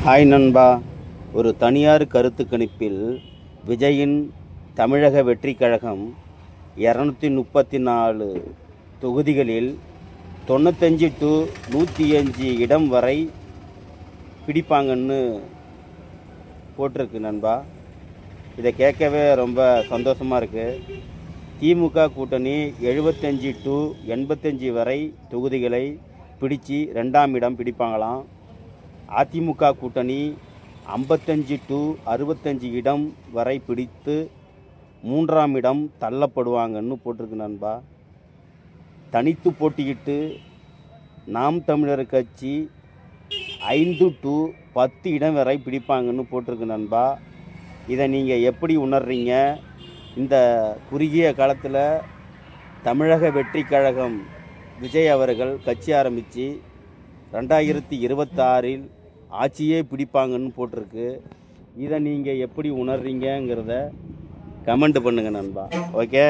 Hi நண்பா. ஒரு தனியார் கருத்து கணிப்பில் விஜயின் தமிழக வெற்றிக் கழகம் 234 தொகுதிகளில் 95 to 105 இடம் வரை பிடிப்பாங்கன்னு போட்டிருக்கு நண்பா. இதை கேட்கவே ரொம்ப சந்தோஷமாக இருக்குது. திமுக கூட்டணி 75 to 85 வரை தொகுதிகளை பிடிச்சு 2ஆம் இடம் பிடிப்பாங்களாம். அதிமுக கூட்டணி 55 to 65 இடம் வரை பிடித்து 3ஆம் இடம் தள்ளப்படுவாங்கன்னு போட்டிருக்கு நண்பா. தனித்து போட்டியிட்டு நாம் தமிழர் கட்சி 5 to 10 இடம் வரை பிடிப்பாங்கன்னு போட்டிருக்கு நண்பா. இதை நீங்கள் எப்படி உணர்றீங்க? இந்த குறுகிய காலத்தில் தமிழக வெற்றி கழகம் விஜய் அவர்கள் கட்சி ஆரம்பித்து 2026 ஆட்சியே பிடிப்பாங்கன்னு போட்டிருக்கு. இதை நீங்கள் எப்படி உணர்றீங்கிறத கமெண்ட் பண்ணுங்கள் நண்பா. ஓகே.